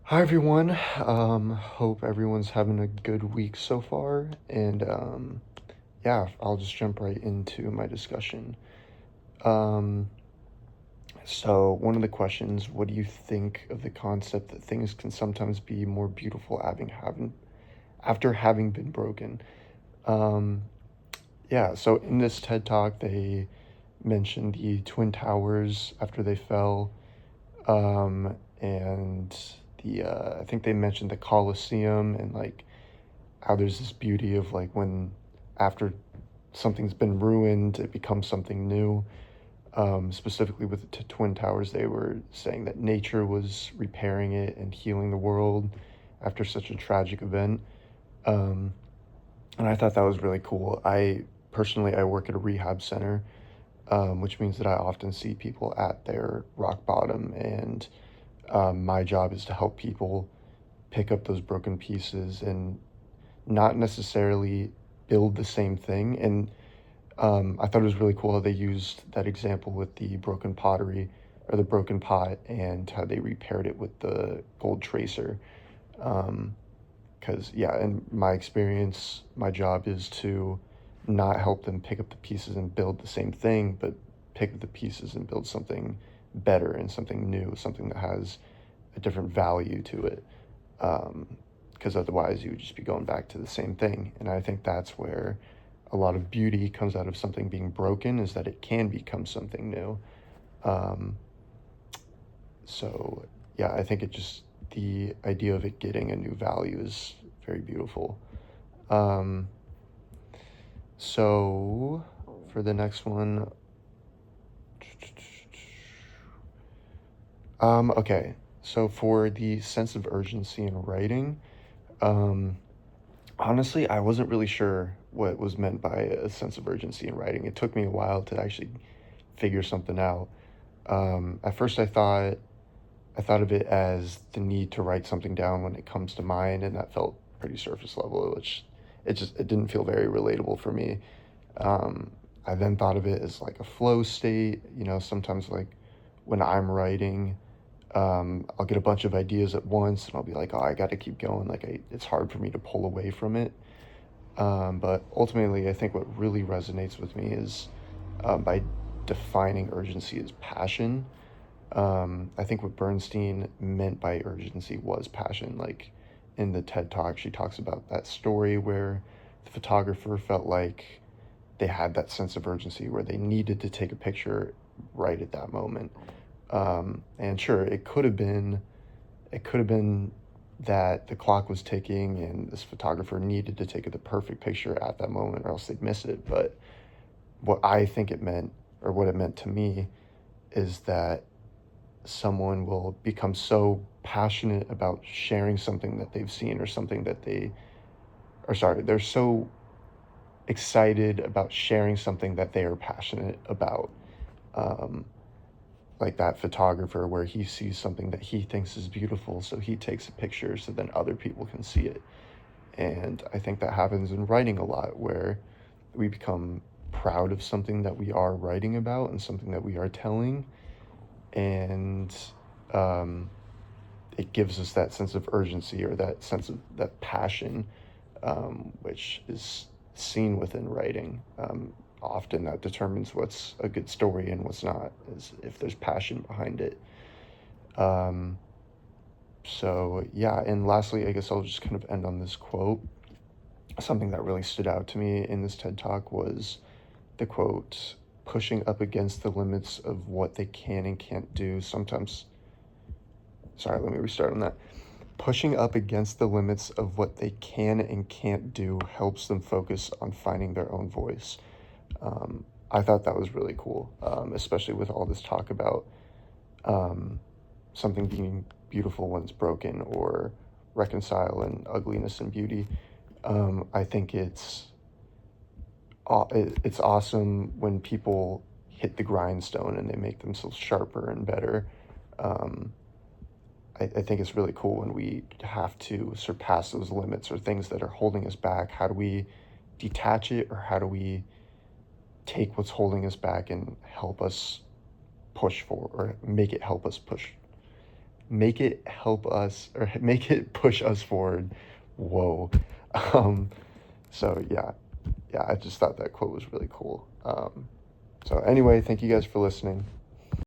Hi everyone. Hope everyone's having a good week so far. And yeah, I'll just jump right into my discussion. Um, so one of the questions, what do you think of the concept that things can sometimes be more beautiful having after having been broken? Um, yeah, so in this TED Talk, they mentioned the Twin Towers after they fell. And the I think they mentioned the Colosseum and like how there's this beauty of like when after something's been ruined, it becomes something new. Specifically with the Twin Towers, they were saying that nature was repairing it and healing the world after such a tragic event. Um, and I thought that was really cool. I work at a rehab center, which means that I often see people at their rock bottom, and my job is to help people pick up those broken pieces and not necessarily build the same thing. And I thought it was really cool how they used that example with the broken pottery or the broken pot and how they repaired it with the gold tracer. Because, yeah, in my experience, my job is to not help them pick up the pieces and build the same thing, but pick up the pieces and build something better and something new, something that has a different value to it. Because otherwise you would just be going back to the same thing. And I think that's where a lot of beauty comes out of something being broken, is that it can become something new. Um, so yeah, I think the idea of it getting a new value is very beautiful. Um, so for the next one, okay. So for the sense of urgency in writing, um, honestly, I wasn't really sure what was meant by a sense of urgency in writing. It took me a while to actually figure something out. At first, I thought of it as the need to write something down when it comes to mind, and that felt pretty surface level, which it didn't feel very relatable for me. Um, I then thought of it as like a flow state. Sometimes like when I'm writing, I'll get a bunch of ideas at once, and I'll be like, oh, I got to keep going. It's hard for me to pull away from it. But ultimately, I think what really resonates with me is by defining urgency as passion. I think what Bernstein meant by urgency was passion. Like in the TED Talk, she talks about that story where the photographer felt like they had that sense of urgency where they needed to take a picture right at that moment. And sure, it could have been that the clock was ticking and this photographer needed to take the perfect picture at that moment or else they'd miss it. But what I think it meant, or what it meant to me, is that someone will become so passionate about sharing something that they've seen or something that they're so excited about sharing something that they are passionate about. Um, like that photographer where he sees something that he thinks is beautiful, so he takes a picture so then other people can see it. And I think that happens in writing a lot, where we become proud of something that we are writing about and something that we are telling. And um, it gives us that sense of urgency or that sense of that passion, which is seen within writing. Often that determines what's a good story and what's not, is if there's passion behind it. Um, so, yeah, and lastly, I guess I'll just kind of end on this quote. Something that really stood out to me in this TED Talk was the quote, pushing up against the limits of what they can and can't do. Sorry, let me restart on that. Pushing up against the limits of what they can and can't do helps them focus on finding their own voice. I thought that was really cool, especially with all this talk about um, something being beautiful when it's broken, or reconcile and ugliness and beauty. I think it's awesome when people hit the grindstone and they make themselves sharper and better. Um, I think it's really cool when we have to surpass those limits or things that are holding us back. How do we detach it, or how do we take what's holding us back and help us push forward, or make it help us push make it help us or make it push us forward. Whoa. Um, so yeah, I just thought that quote was really cool. So anyway, thank you guys for listening.